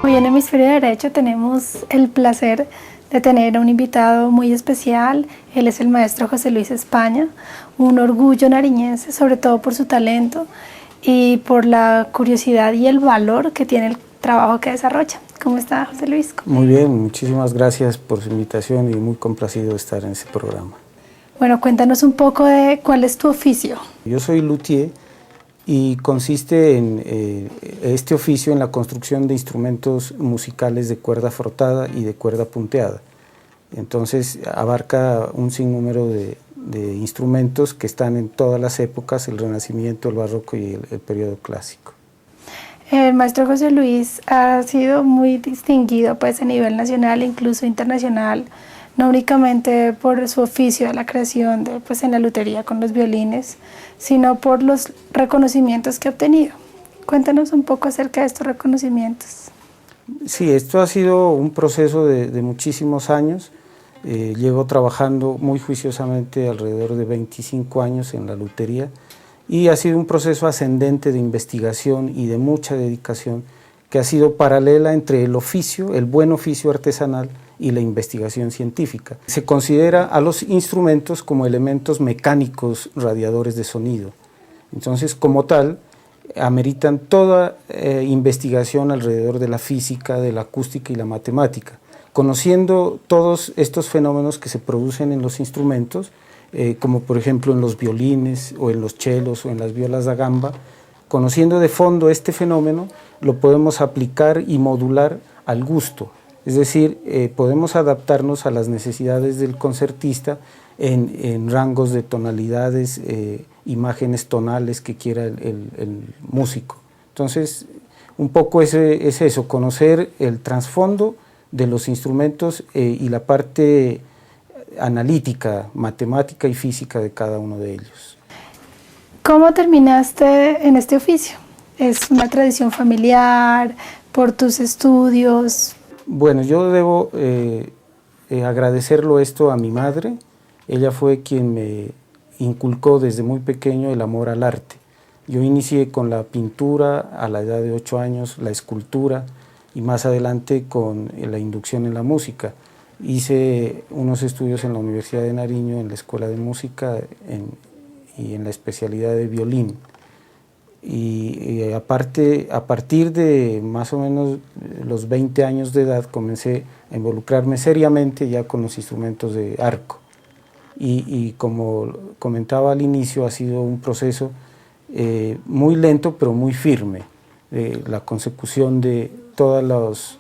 Hoy en Hemisferio Derecho tenemos el placer de tener a un invitado muy especial. Él es el maestro José Luis España, un orgullo nariñense, sobre todo por su talento y por la curiosidad y el valor que tiene el trabajo que desarrolla. ¿Cómo está, José Luis? Muy bien, muchísimas gracias por su invitación y muy complacido de estar en este programa. Bueno, cuéntanos un poco de cuál es tu oficio. Yo soy luthier y consiste en este oficio en la construcción de instrumentos musicales de cuerda frotada y de cuerda punteada. Entonces abarca un sinnúmero de instrumentos que están en todas las épocas, el Renacimiento, el Barroco y el periodo clásico. El maestro José Luis ha sido muy distinguido pues, a nivel nacional e incluso internacional, no únicamente por su oficio de la creación de, pues, en la lutería con los violines, sino por los reconocimientos que ha obtenido. Cuéntanos un poco acerca de estos reconocimientos. Sí, esto ha sido un proceso de muchísimos años. Llevo trabajando muy juiciosamente alrededor de 25 años en la lutería y ha sido un proceso ascendente de investigación y de mucha dedicación que ha sido paralela entre el oficio, el buen oficio artesanal y la investigación científica. Se considera a los instrumentos como elementos mecánicos radiadores de sonido. Entonces, como tal, ameritan toda investigación alrededor de la física, de la acústica y la matemática. Conociendo todos estos fenómenos que se producen en los instrumentos, como por ejemplo en los violines o en los chelos o en las violas da gamba, conociendo de fondo este fenómeno, lo podemos aplicar y modular al gusto. Es decir, podemos adaptarnos a las necesidades del concertista en rangos de tonalidades, imágenes tonales que quiera el músico. Entonces, un poco es eso, conocer el trasfondo de los instrumentos y la parte analítica, matemática y física de cada uno de ellos. ¿Cómo terminaste en este oficio? ¿Es una tradición familiar, por tus estudios? Bueno, yo debo agradecerlo esto a mi madre. Ella fue quien me inculcó desde muy pequeño el amor al arte. Yo inicié con la pintura a la edad de 8 años, la escultura y más adelante con la inducción en la música. Hice unos estudios en la Universidad de Nariño, en la Escuela de Música y en la especialidad de violín. Y a partir de más o menos los 20 años de edad comencé a involucrarme seriamente ya con los instrumentos de arco. Y como comentaba al inicio, ha sido un proceso muy lento pero muy firme, la consecución de todos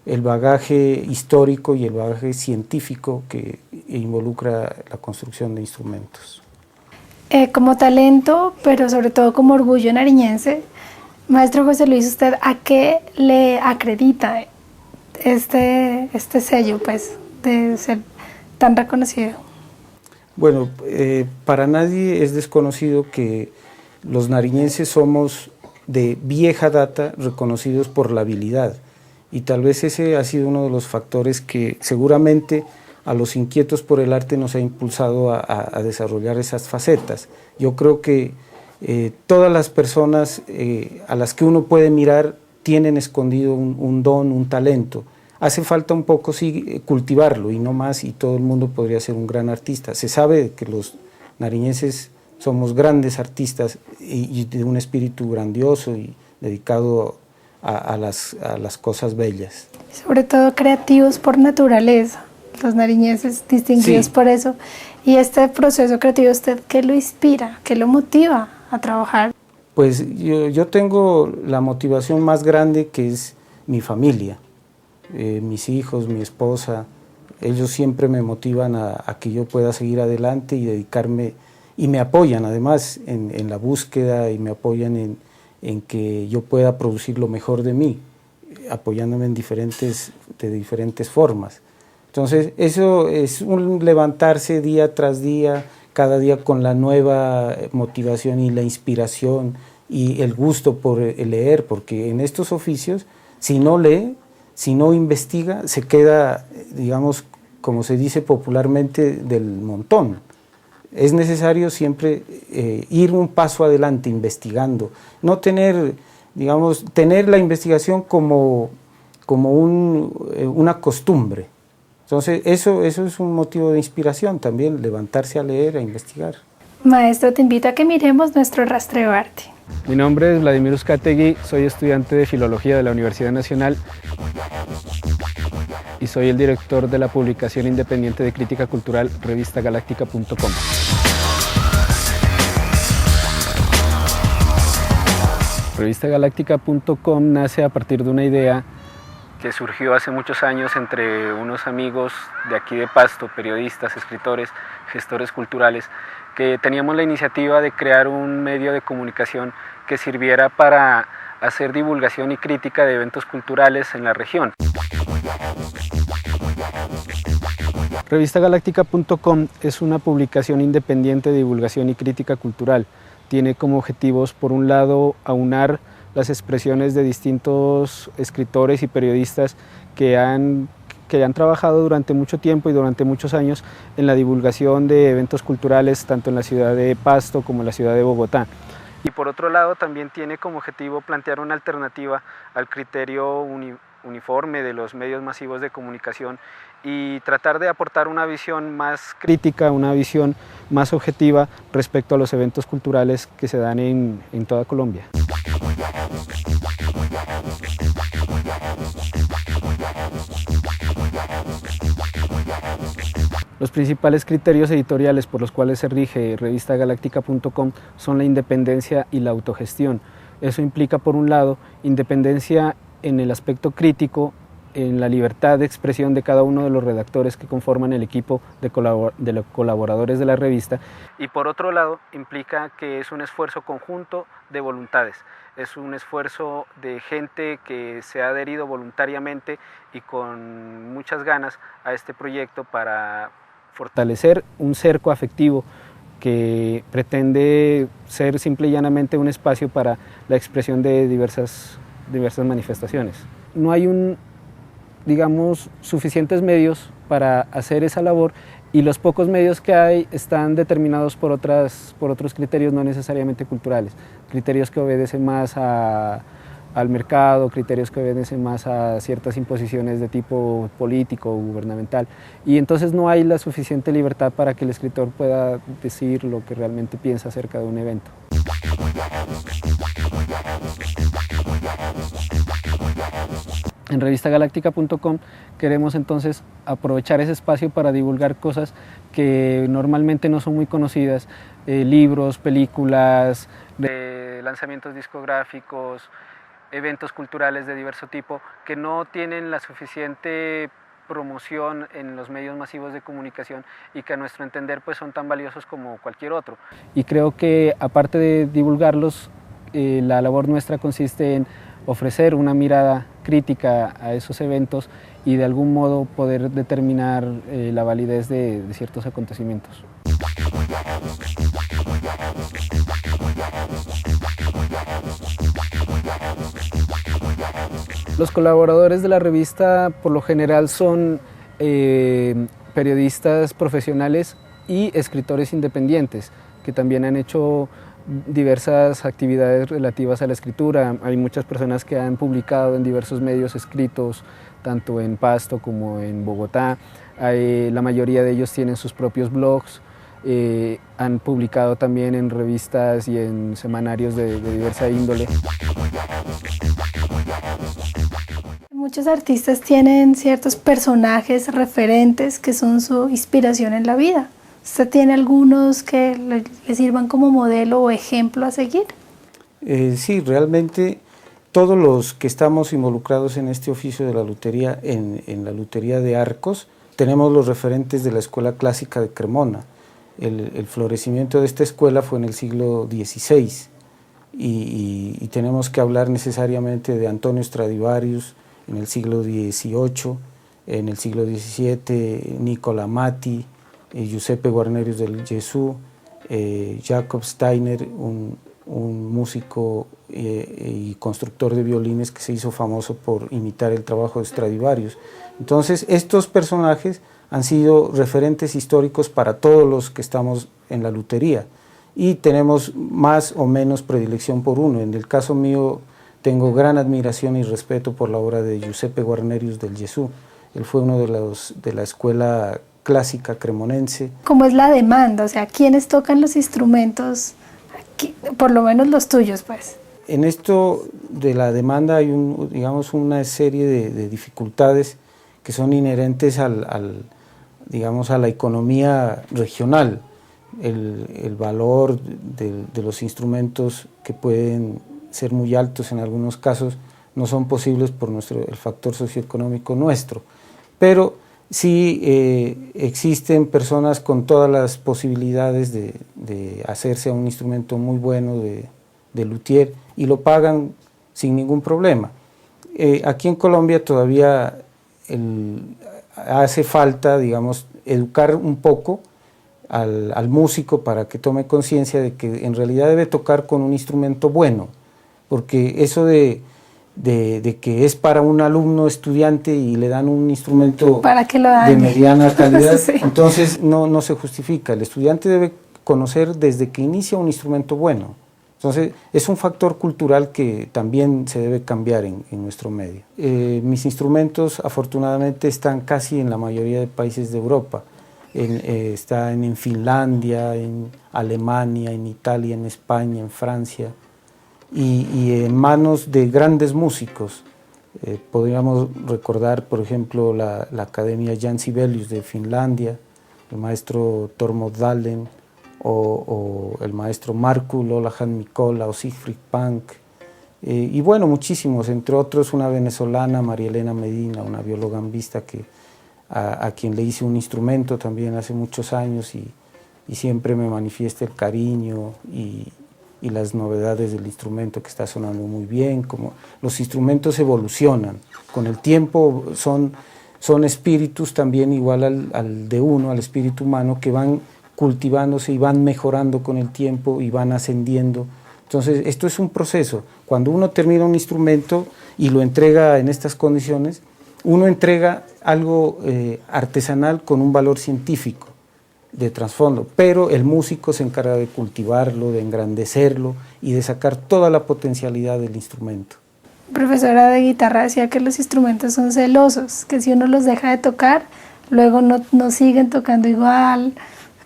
el bagaje histórico y el bagaje científico que involucra la construcción de instrumentos. Como talento, pero sobre todo como orgullo nariñense, maestro José Luis, ¿usted a qué le acredita este sello, pues, de ser tan reconocido? Bueno, para nadie es desconocido que los nariñenses somos de vieja data reconocidos por la habilidad, y tal vez ese ha sido uno de los factores que seguramente a los inquietos por el arte nos ha impulsado a desarrollar esas facetas. Yo creo que todas las personas a las que uno puede mirar tienen escondido un don, un talento. Hace falta un poco sí cultivarlo y no más, y todo el mundo podría ser un gran artista. Se sabe que los nariñenses somos grandes artistas y de un espíritu grandioso y dedicado a las cosas bellas. Sobre todo creativos por naturaleza, los nariñenses distinguidos por eso. Y este proceso creativo, ¿usted qué lo inspira, qué lo motiva a trabajar? Pues yo tengo la motivación más grande, que es mi familia, mis hijos, mi esposa. Ellos siempre me motivan a que yo pueda seguir adelante y dedicarme, y me apoyan además en la búsqueda, y me apoyan en que yo pueda producir lo mejor de mí, apoyándome de diferentes formas. Entonces eso es un levantarse día tras día, cada día con la nueva motivación y la inspiración y el gusto por leer, porque en estos oficios, si no lee, si no investiga, se queda, digamos, como se dice popularmente, del montón. Es necesario siempre ir un paso adelante investigando, no tener, digamos, tener la investigación como una costumbre. Entonces eso es un motivo de inspiración también, levantarse a leer, a investigar. Maestro, te invito a que miremos nuestro rastreo arte. Mi nombre es Vladimir Uzcategui, soy estudiante de Filología de la Universidad Nacional y soy el director de la publicación independiente de crítica cultural revistagaláctica.com. Revistagaláctica.com nace a partir de una idea que surgió hace muchos años entre unos amigos de aquí de Pasto, periodistas, escritores, gestores culturales, que teníamos la iniciativa de crear un medio de comunicación que sirviera para hacer divulgación y crítica de eventos culturales en la región. Revistagaláctica.com es una publicación independiente de divulgación y crítica cultural. Tiene como objetivos, por un lado, aunar las expresiones de distintos escritores y periodistas que han trabajado durante mucho tiempo y durante muchos años en la divulgación de eventos culturales, tanto en la ciudad de Pasto como en la ciudad de Bogotá. Y por otro lado, también tiene como objetivo plantear una alternativa al criterio uniforme de los medios masivos de comunicación y tratar de aportar una visión más crítica, una visión más objetiva respecto a los eventos culturales que se dan en toda Colombia. Los principales criterios editoriales por los cuales se rige revistagaláctica.com son la independencia y la autogestión. Eso implica, por un lado, independencia en el aspecto crítico, en la libertad de expresión de cada uno de los redactores que conforman el equipo de colaboradores de la revista, y por otro lado implica que es un esfuerzo conjunto de voluntades, es un esfuerzo de gente que se ha adherido voluntariamente y con muchas ganas a este proyecto para fortalecer un cerco afectivo que pretende ser simple y llanamente un espacio para la expresión de diversas manifestaciones. No hay suficientes medios para hacer esa labor, y los pocos medios que hay están determinados por otros criterios no necesariamente culturales, criterios que obedecen más al mercado, criterios que obedecen más a ciertas imposiciones de tipo político o gubernamental, y entonces no hay la suficiente libertad para que el escritor pueda decir lo que realmente piensa acerca de un evento. En revistagaláctica.com queremos entonces aprovechar ese espacio para divulgar cosas que normalmente no son muy conocidas, libros, películas, lanzamientos discográficos, eventos culturales de diverso tipo que no tienen la suficiente promoción en los medios masivos de comunicación y que a nuestro entender pues son tan valiosos como cualquier otro. Y creo que aparte de divulgarlos, la labor nuestra consiste en ofrecer una mirada crítica a esos eventos y de algún modo poder determinar la validez de ciertos acontecimientos. Los colaboradores de la revista por lo general son periodistas profesionales y escritores independientes que también han hecho diversas actividades relativas a la escritura. Hay muchas personas que han publicado en diversos medios escritos, tanto en Pasto como en Bogotá. La mayoría de ellos tienen sus propios blogs, han publicado también en revistas y en semanarios de diversa índole. Muchos artistas tienen ciertos personajes referentes que son su inspiración en la vida. ¿Usted tiene algunos que le sirvan como modelo o ejemplo a seguir? Sí, realmente todos los que estamos involucrados en este oficio de la lutería, en la lutería de arcos, tenemos los referentes de la escuela clásica de Cremona. El florecimiento de esta escuela fue en el siglo XVI y tenemos que hablar necesariamente de Antonio Stradivarius en el siglo XVIII, en el siglo XVII, Nicola Amati, Giuseppe Guarnerius del Gesù, Jacob Steiner, un músico y constructor de violines que se hizo famoso por imitar el trabajo de Stradivarius. Entonces, estos personajes han sido referentes históricos para todos los que estamos en la lutería y tenemos más o menos predilección por uno. En el caso mío tengo gran admiración y respeto por la obra de Giuseppe Guarnerius del Gesù. Él fue uno de la escuela clásica cremonense. ¿Cómo es la demanda? O sea, ¿quiénes tocan los instrumentos? Aquí, por lo menos los tuyos, pues. En esto de la demanda hay digamos, una serie de dificultades que son inherentes digamos, a la economía regional. El valor de los instrumentos, que pueden ser muy altos en algunos casos, no son posibles por el factor socioeconómico nuestro. Pero sí existen personas con todas las posibilidades de hacerse a un instrumento muy bueno de luthier y lo pagan sin ningún problema. Aquí en Colombia todavía hace falta, digamos, educar un poco al músico para que tome conciencia de que en realidad debe tocar con un instrumento bueno, porque eso de que es para un alumno estudiante y le dan un instrumento para que lo de mediana calidad, sí. Entonces no se justifica. El estudiante debe conocer desde que inicia un instrumento bueno. Entonces es un factor cultural que también se debe cambiar en nuestro medio. Mis instrumentos afortunadamente están casi en la mayoría de países de Europa. Están en Finlandia, en Alemania, en Italia, en España, en Francia, y en manos de grandes músicos. Podríamos recordar, por ejemplo, la Academia Jan Sibelius de Finlandia, el maestro Tormod Dahlen, o el maestro Markku Lolahan Mikkola o Siegfried Pank, y bueno, muchísimos, entre otros una venezolana, María Elena Medina, una viologambista a quien le hice un instrumento también hace muchos años y siempre me manifiesta el cariño y las novedades del instrumento, que está sonando muy bien. Como los instrumentos evolucionan con el tiempo, son espíritus también igual al de uno, al espíritu humano, que van cultivándose y van mejorando con el tiempo y van ascendiendo. Entonces esto es un proceso. Cuando uno termina un instrumento y lo entrega en estas condiciones, uno entrega algo artesanal con un valor científico de trasfondo, pero el músico se encarga de cultivarlo, de engrandecerlo y de sacar toda la potencialidad del instrumento. Profesora de guitarra decía que los instrumentos son celosos, que si uno los deja de tocar, luego no siguen tocando igual,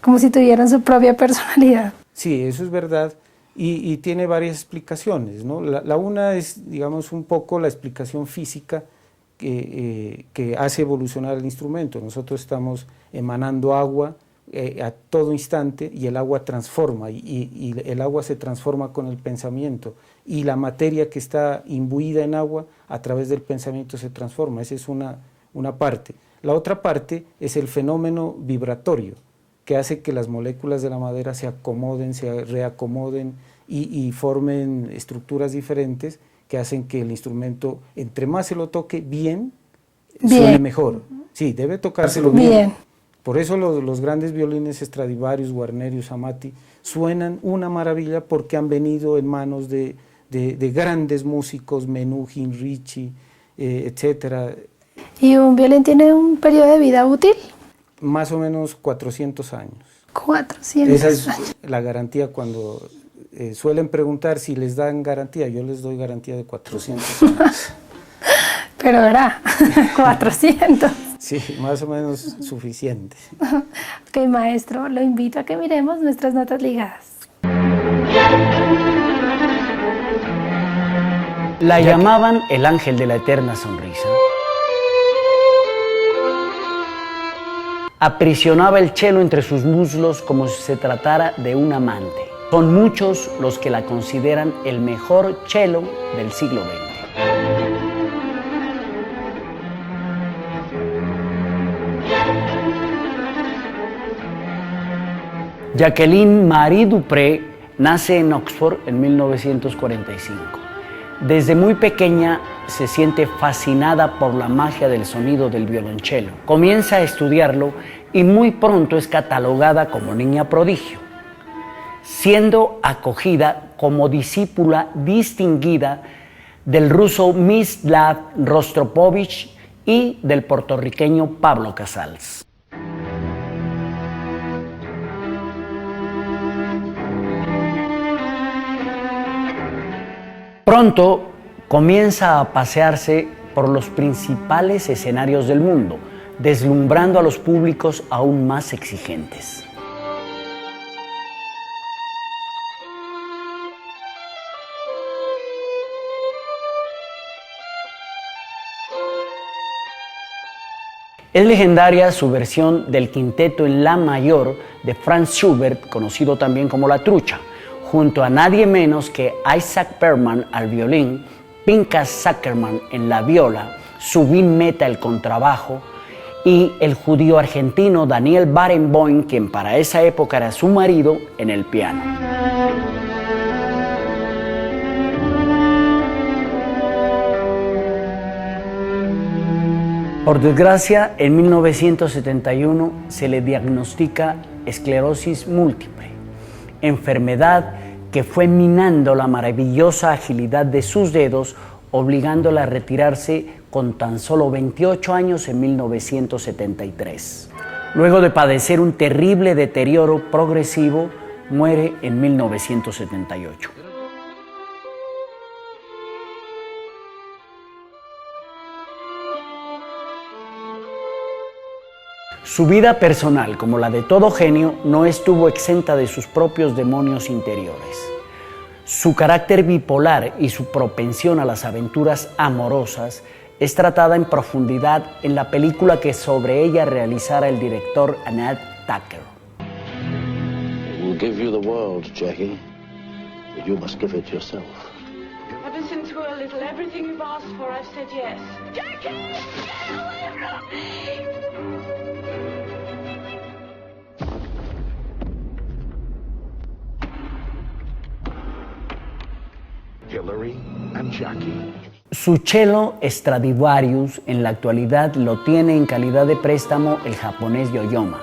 como si tuvieran su propia personalidad. Sí, eso es verdad, y tiene varias explicaciones, ¿no? La una es, digamos, un poco la explicación física que hace evolucionar el instrumento. Nosotros estamos emanando agua a todo instante y el agua transforma, y el agua se transforma con el pensamiento, y la materia que está imbuida en agua a través del pensamiento se transforma. Esa es una parte. La otra parte es el fenómeno vibratorio, que hace que las moléculas de la madera se acomoden, se reacomoden y formen estructuras diferentes que hacen que el instrumento, entre más se lo toque bien, suene mejor. Sí, debe tocárselo bien. Por eso los grandes violines Stradivarius, Guarnerius, Amati suenan una maravilla, porque han venido en manos de grandes músicos, Menuhin, Ricci, etcétera. ¿Y un violín tiene un periodo de vida útil? Más o menos 400 años. 400 Esa es años. la garantía. Cuando suelen preguntar si les dan garantía, yo les doy garantía de 400 años. Pero verá, 400. Sí, más o menos suficiente. Ok, maestro, lo invito a que miremos nuestras notas ligadas. La llamaban el ángel de la eterna sonrisa. Aprisionaba el cello entre sus muslos como si se tratara de un amante. Son muchos los que la consideran el mejor cello del siglo XX. Jacqueline Marie Dupré nace en Oxford en 1945. Desde muy pequeña se siente fascinada por la magia del sonido del violonchelo. Comienza a estudiarlo y muy pronto es catalogada como niña prodigio, siendo acogida como discípula distinguida del ruso Mislav Rostropovich y del puertorriqueño Pablo Casals. Pronto comienza a pasearse por los principales escenarios del mundo, deslumbrando a los públicos aún más exigentes. Es legendaria su versión del quinteto en la mayor de Franz Schubert, conocido también como La Trucha, junto a nadie menos que Isaac Perlman al violín, Pinchas Zuckerman en la viola, Zubin Mehta el contrabajo y el judío argentino Daniel Barenboim, quien para esa época era su marido, en el piano. Por desgracia, en 1971 se le diagnostica esclerosis múltiple, enfermedad que fue minando la maravillosa agilidad de sus dedos, obligándola a retirarse con tan solo 28 años en 1973. Luego de padecer un terrible deterioro progresivo, muere en 1978. Su vida personal, como la de todo genio, no estuvo exenta de sus propios demonios interiores. Su carácter bipolar y su propensión a las aventuras amorosas es tratada en profundidad en la película que sobre ella realizara el director Anand Thacker. We'll give you the world, Jackie, but you must give it yourself. Ever since we were little, everything you've asked for, I've said yes. Jackie! Get away from me! Hillary and Jackie. Su cello Stradivarius en la actualidad lo tiene en calidad de préstamo el japonés Yoyoma.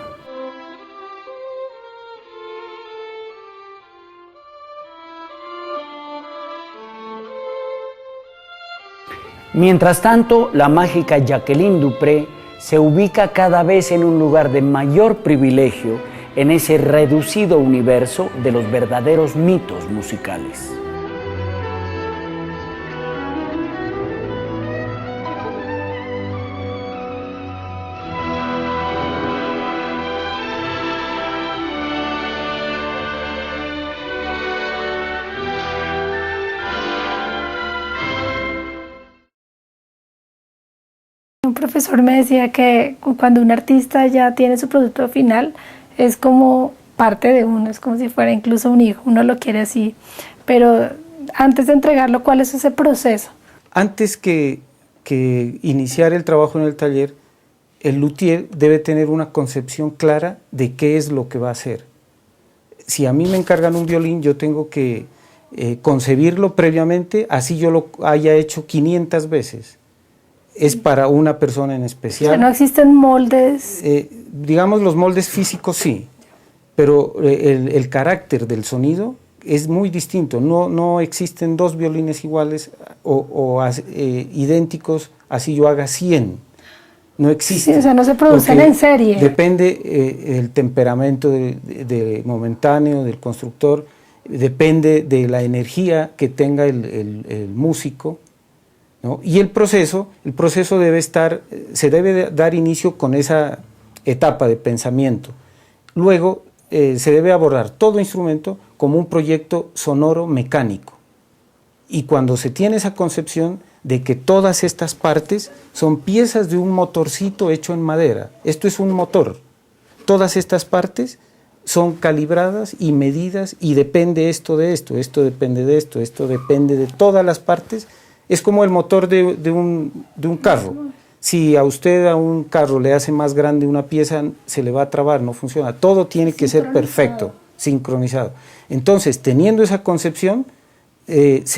Mientras tanto, la mágica Jacqueline du Pré se ubica cada vez en un lugar de mayor privilegio en ese reducido universo de los verdaderos mitos musicales. Un profesor me decía que cuando un artista ya tiene su producto final, es como parte de uno, es como si fuera incluso un hijo, uno lo quiere así. Pero antes de entregarlo, ¿cuál es ese proceso? Antes que iniciar el trabajo en el taller, el luthier debe tener una concepción clara de qué es lo que va a hacer. Si a mí me encargan un violín, yo tengo que concebirlo previamente, así yo lo haya hecho 500 veces. Es para una persona en especial. O sea, ¿no existen moldes? Digamos, los moldes físicos sí, pero el carácter del sonido es muy distinto. No existen dos violines iguales o idénticos, así yo haga 100. No existe. Sí, o sea, no se producen en serie. Depende el temperamento momentáneo del constructor, depende de la energía que tenga el músico, ¿no? Y el proceso se debe dar inicio con esa etapa de pensamiento. Luego se debe abordar todo instrumento como un proyecto sonoro mecánico. Y cuando se tiene esa concepción de que todas estas partes son piezas de un motorcito hecho en madera, esto es un motor, todas estas partes son calibradas y medidas y depende esto de esto, esto depende de esto, esto depende de todas las partes. Es como el motor de un carro. Si a usted a un carro le hace más grande una pieza, se le va a trabar, no funciona. Todo tiene que ser perfecto, sincronizado. Entonces, teniendo esa concepción,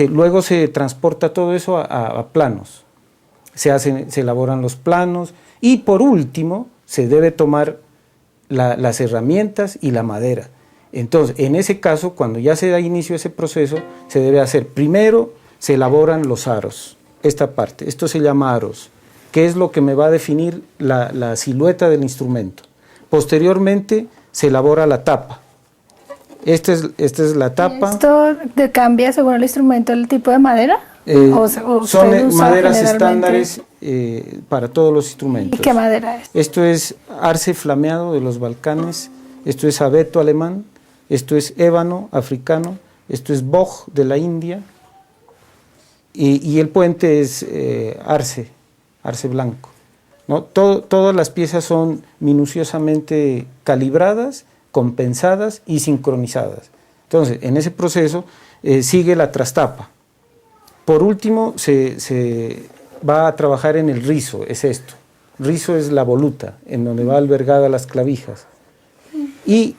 luego se transporta todo eso a planos. Se elaboran los planos y por último se debe tomar las herramientas y la madera. Entonces, en ese caso, cuando ya se da inicio a ese proceso, se debe hacer primero. Se elaboran los aros, esta parte, esto se llama aros, que es lo que me va a definir la silueta del instrumento. Posteriormente se elabora la tapa, Esta es la tapa. ¿Esto cambia según el instrumento el tipo de madera? ¿O Son usted usa maderas generalmente? estándares para todos los instrumentos. ¿Y qué madera es? Esto es arce flameado de los Balcanes, esto es abeto alemán, esto es ébano africano, esto es boj de la India, y el puente es arce blanco, ¿no? Todas las piezas son minuciosamente calibradas, compensadas y sincronizadas. Entonces, en ese proceso sigue la trastapa. Por último, se va a trabajar en el rizo, es esto. Rizo es la voluta, en donde va albergada las clavijas. Y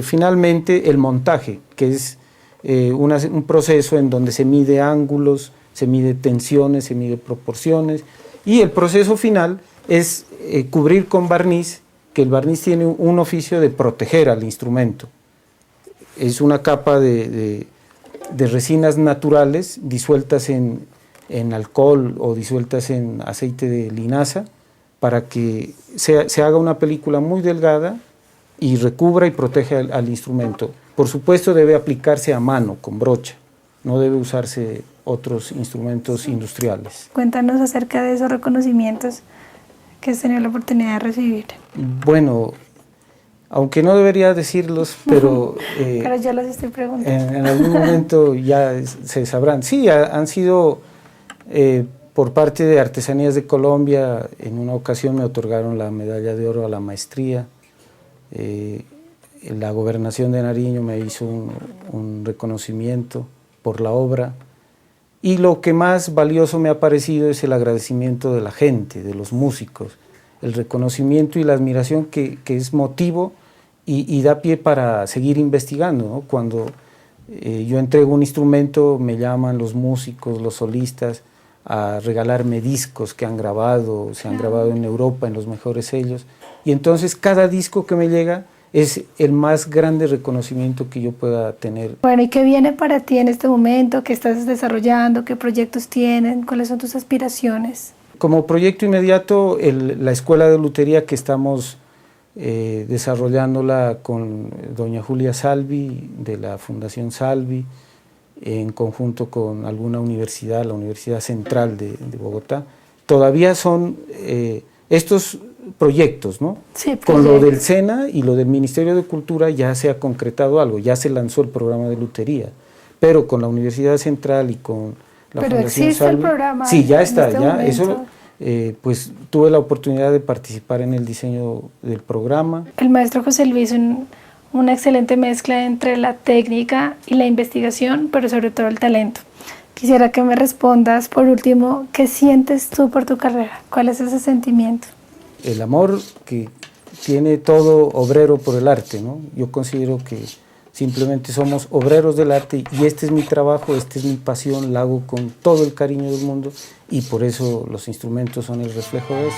finalmente el montaje, que es un proceso en donde se mide ángulos, se mide tensiones, se mide proporciones. Y el proceso final es cubrir con barniz, que el barniz tiene un oficio de proteger al instrumento. Es una capa de resinas naturales disueltas en alcohol o disueltas en aceite de linaza para que se haga una película muy delgada y recubra y proteja al instrumento. Por supuesto debe aplicarse a mano, con brocha, no debe usarse otros instrumentos industriales. Cuéntanos acerca de esos reconocimientos que has tenido la oportunidad de recibir. Bueno, aunque no debería decirlos, pero Pero yo los estoy preguntando. en algún momento ya se sabrán. Sí, han sido por parte de Artesanías de Colombia. En una ocasión me otorgaron la medalla de oro a la maestría. La Gobernación de Nariño me hizo un reconocimiento por la obra. Y lo que más valioso me ha parecido es el agradecimiento de la gente, de los músicos, el reconocimiento y la admiración que es motivo y da pie para seguir investigando, ¿no? Cuando yo entrego un instrumento, me llaman los músicos, los solistas, a regalarme discos que han grabado, se han grabado en Europa, en los mejores sellos, y entonces cada disco que me llega es el más grande reconocimiento que yo pueda tener. Bueno, ¿y qué viene para ti en este momento? ¿Qué estás desarrollando? ¿Qué proyectos tienen? ¿Cuáles son tus aspiraciones? Como proyecto inmediato, la Escuela de Lutería que estamos desarrollándola con doña Julia Salvi, de la Fundación Salvi, en conjunto con alguna universidad, la Universidad Central de Bogotá. Todavía son estos proyectos, ¿no? Sí, con lo del SENA y lo del Ministerio de Cultura ya se ha concretado algo, ya se lanzó el programa de lutería, pero con la Universidad Central y con la Pero Fundación existe Salvi, el programa. sí, ya en está, este ya momento. eso. Pues tuve la oportunidad de participar en el diseño del programa. El maestro José Luis, una excelente mezcla entre la técnica y la investigación, pero sobre todo el talento. Quisiera que me respondas, por último, ¿qué sientes tú por tu carrera? ¿Cuál es ese sentimiento? El amor que tiene todo obrero por el arte, ¿no? Yo considero que simplemente somos obreros del arte y este es mi trabajo, esta es mi pasión, la hago con todo el cariño del mundo y por eso los instrumentos son el reflejo de eso.